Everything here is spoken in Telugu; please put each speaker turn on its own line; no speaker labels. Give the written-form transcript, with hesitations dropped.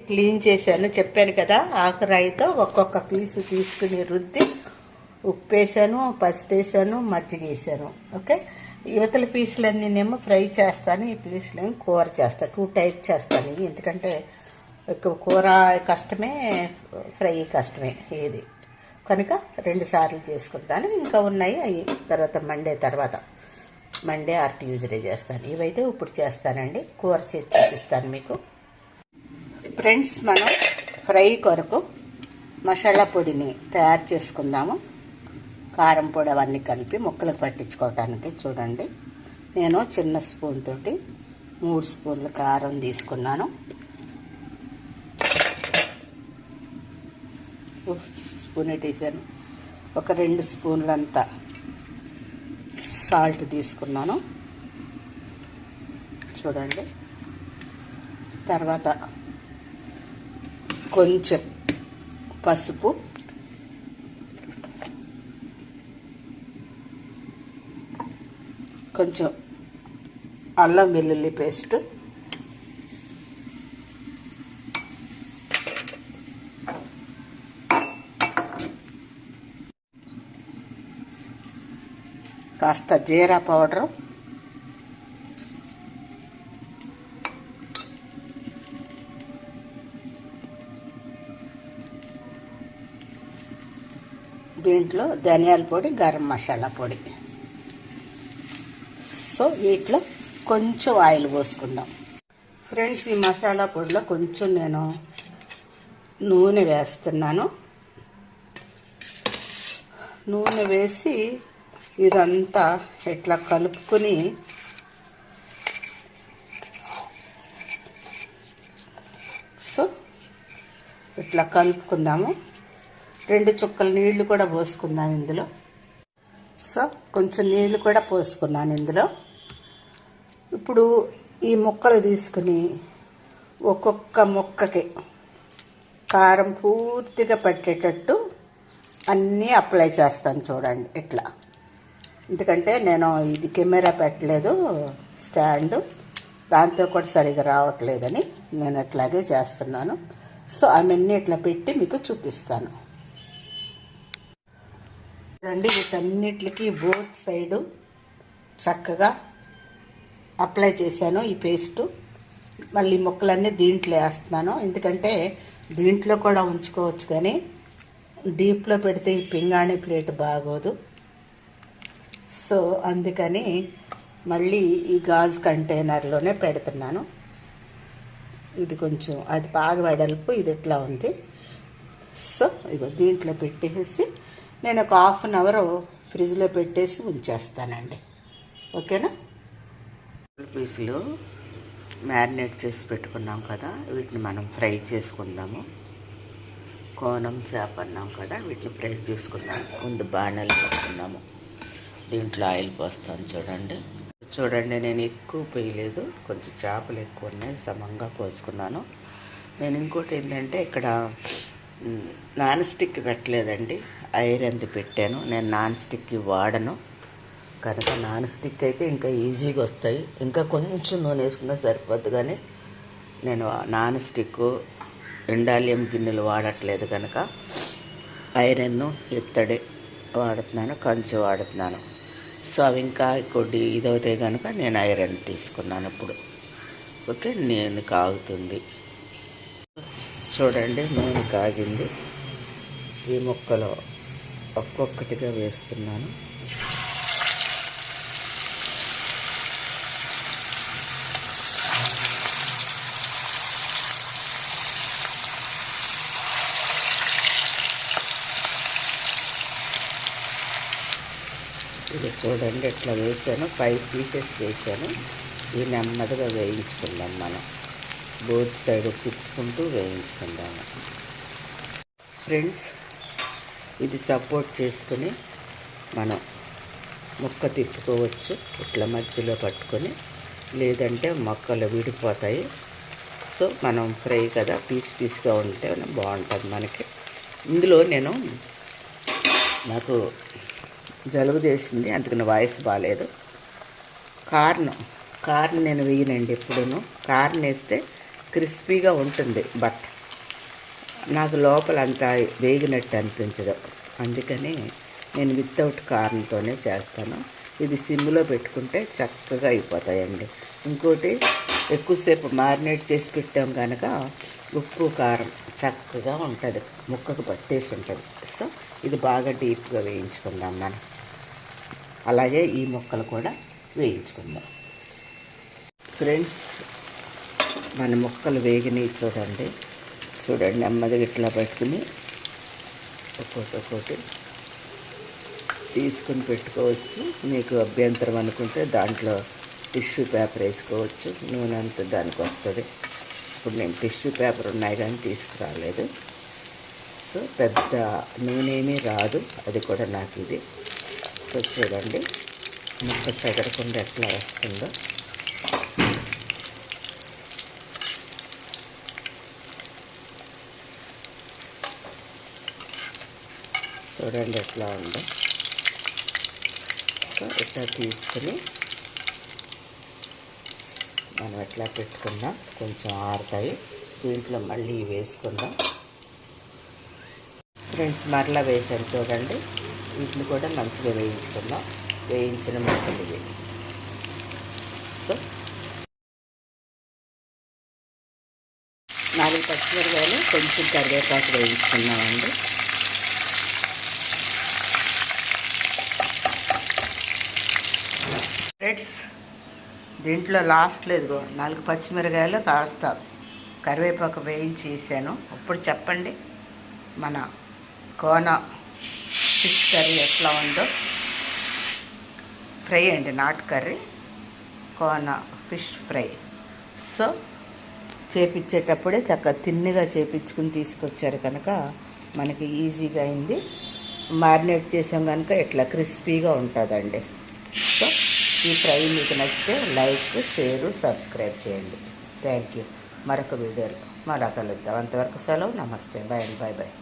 క్లీన్ చేశాను, చెప్పాను కదా. ఆకురాయితో ఒక్కొక్క పీసు తీసుకుని రుద్ది ఉప్పు వేసాను, పసుపు వేసాను, మజ్జిగ వేసాను. ఓకే, యువతల పీసులన్నీనేమో ఫ్రై చేస్తాను, ఈ పీసులేమో కూర చేస్తాను. 2 టైప్ చేస్తాను. ఎందుకంటే ఎక్కువ కూర కష్టమే, ఫ్రై కష్టమే ఏది, కనుక 2 సార్లు చేసుకుంటాను. ఇంకా ఉన్నాయి అవి తర్వాత మండే ఆర్ ట్యూస్డే చేస్తాను. ఇవైతే ఇప్పుడు చేస్తానండి. కూర చేసి చూపిస్తాను మీకు. ఫ్రెండ్స్, మనం ఫ్రై కొరకు మసాలా పొడిని తయారు చేసుకుందాము. కారం పొడి అవన్నీ కలిపి ముక్కలకు పట్టించుకోవటానికి. చూడండి, నేను చిన్న స్పూన్ తోటి 3 స్పూన్ల కారం తీసుకున్నాను. స్పూన్ వేసాను. ఒక 2 స్పూన్లంతా సాల్ట్ తీసుకున్నాను. చూడండి, తర్వాత కొంచెం పసుపు, కొంచెం అల్లం వెల్లుల్లి పేస్ట్, కాస్త జీరా పౌడరు, దీంట్లో ధనియాల పొడి, గరం మసాలా పొడి. సో వీటిలో కొంచెం ఆయిల్ పోసుకుందాం. ఫ్రెండ్స్, ఈ మసాలా పొడిలో కొంచెం నేను నూనె వేస్తున్నాను. నూనె వేసి ఇదంతా ఇట్లా కలుపుకొని సో ఇట్లా కలుపుకుందాము. 2 చుక్కల నీళ్లు కూడా పోసుకుందాం ఇందులో. సో కొంచెం నీళ్లు కూడా పోసుకున్నాను ఇందులో. ఇప్పుడు ఈ ముక్కలు తీసుకుని ఒక్కొక్క ముక్కకి కారం పూర్తిగా పట్టేటట్టు అన్నీ అప్లై చేస్తాను. చూడండి ఇట్లా. ఎందుకంటే నేను ఇది కెమెరా పెట్టలేదు, స్టాండ్, దాంతో కూడా సరిగా రావట్లేదని నేను అట్లాగే చేస్తున్నాను. సో అవన్నీ ఇట్లా పెట్టి మీకు చూపిస్తాను. చూడండి, వీటన్నిటికి బోత్ సైడు చక్కగా అప్లై చేశాను ఈ పేస్టు. మళ్ళీ ముక్కలన్నీ దీంట్లో వేస్తున్నాను. ఎందుకంటే దీంట్లో కూడా ఉంచుకోవచ్చు, కానీ డీప్లో పెడితే ఈ పింగాణి ప్లేట్ బాగోదు. సో అందుకని మళ్ళీ ఈ గాజు కంటైనర్లోనే పెడుతున్నాను. ఇది కొంచెం అది బాగా వెడల్పు, ఇది ఎట్లా ఉంది. సో ఇగో దీంట్లో పెట్టేసి నేను ఒక 1/2 అవర్ ఫ్రిడ్జ్లో పెట్టేసి ఉంచేస్తానండి. ఓకేనా. పీసులు మ్యారినేట్ చేసి పెట్టుకున్నాం కదా, వీటిని మనం ఫ్రై చేసుకుందాము. కోనం చేప అన్నాం కదా, వీటిని ఫ్రై చేసుకుందాం. ముందు బాణలు పెట్టుకున్నాము. దీంట్లో ఆయిల్ పోస్తాను. చూడండి, నేను ఎక్కువ పోయలేదు, కొంచెం చేపలు ఎక్కువ ఉన్నాయి, సమంగా పోసుకున్నాను. నేను ఇంకోటి ఏంటంటే ఇక్కడ నాన్ స్టిక్ పెట్టలేదండి, ఐరన్ది పెట్టాను. నేను నాన్ స్టిక్ వాడను కనుక, నాన్ స్టిక్ అయితే ఇంకా ఈజీగా వస్తాయి. ఇంకా కొంచెం నూనె వేసుకున్నా సరిపోద్దు, కానీ నేను నాన్ స్టిక్ ఇండాలియం గిన్నెలు వాడట్లేదు కనుక ఐరన్ ఇత్తడి వాడుతున్నాను, కంచు వాడుతున్నాను. సో అవి ఇంకా కొద్ది ఇదవుతాయి కనుక నేను ఐరన్ తీసుకున్నాను ఇప్పుడు. ఓకే, నూనె కాగుతుంది. చూడండి, నూనె కాగింది. ఈ ముక్కలు ఒక్కొక్కటిగా వేస్తున్నాను. ఇది చూడండి, ఇట్లా వేసాను. 5 పీసెస్ వేసాను. ఇది నెమ్మదిగా వేయించుకుందాం మనం. బోత్ సైడ్ తిప్పుకుంటూ వేయించుకుందాము. ఫ్రెండ్స్, ఇది సపోర్ట్ చేసుకుని మనం ముక్క తిప్పుకోవచ్చు, ఇట్లా మధ్యలో పట్టుకొని, లేదంటే మొక్కలు విడిపోతాయి. సో మనం ఫ్రై కదా, పీస్గా ఉంటే బాగుంటుంది మనకి. ఇందులో నాకు జలుబు చేసింది, అందుకని వాయిస్ బాగాలేదు. కార్న్ నేను వేయనండి ఎప్పుడూను. కార్న్ వేస్తే క్రిస్పీగా ఉంటుంది, బట్ నాకు లోపల అంతా వేగినట్టు అనిపించదు, అందుకని నేను వితౌట్ కారంతోనే చేస్తాను. ఇది సిమ్లో పెట్టుకుంటే చక్కగా అయిపోతాయండి. ఇంకోటి ఎక్కువసేపు మ్యారినేట్ చేసి పెట్టాం కనుక ఉప్పు కారం చక్కగా ఉంటుంది, ముక్కకు పట్టేసి ఉంటుంది. సో ఇది బాగా డీప్గా వేయించుకుందాం మనం. అలాగే ఈ ముక్కలు కూడా వేయించుకుందాం. ఫ్రెండ్స్, మన ముక్కలు వేగినాయి చూడండి. నెమ్మదిగా ఇట్లా పెట్టుకుని ఒక్కొక్కటి తీసుకుని పెట్టుకోవచ్చు. మీకు అభ్యంతరం అనుకుంటే దాంట్లో టిష్యూ పేపర్ వేసుకోవచ్చు, నూనె అంతా దానికి వస్తుంది. ఇప్పుడు నేను టిష్యూ పేపర్ ఉన్నాయి కానీ తీసుకురాలేదు. సో పెద్ద నూనె ఏమీ రాదు, అది కూడా నాకు ఇది. సో చూడండి ముక్క చెదరకుండా ఎట్లా వస్తుందో. చూడండి ఎట్లా ఉందో. సో ఇట్లా తీసుకుని మనం ఎట్లా పెట్టుకుందాం, కొంచెం ఆరుతాయి. దీంట్లో మళ్ళీ వేసుకుందాం. ఫ్రెండ్స్, మరలా వేసాను చూడండి. వీటిని కూడా మంచిగా వేయించుకుందాం. వేయించిన ముక్కలు ఇవి. సో 4 పచ్చిమిరపకాయలు కొంచెం కరివేపాకు వేయించుకున్నామండి. ఫ్రెండ్స్, దీంట్లో లాస్ట్లో ఇదిగో 4 పచ్చిమిరకాయలు కాస్త కరివేపాకు వేయించి వేసాను. ఇప్పుడు చెప్పండి మన కోన ఫిష్ కర్రీ ఎట్లా ఉందో. ఫ్రై అండి, నాటు కర్రీ, కోన ఫిష్ ఫ్రై. సో చేపించేటప్పుడే చక్కగా తిన్నిగా చేపించుకుని తీసుకొచ్చారు కనుక మనకి ఈజీగా అయింది. మ్యారినేట్ చేసాం కనుక ఇట్లా క్రిస్పీగా ఉంటుందండి. సో ఈ ఫ్రై మీకు నచ్చితే లైక్, షేర్, సబ్స్క్రైబ్ చేయండి. Thank you. మరొక వీడియోలో మరొక కలుద్దాం. అంతవరకు సెలవు. నమస్తే. Bye bye.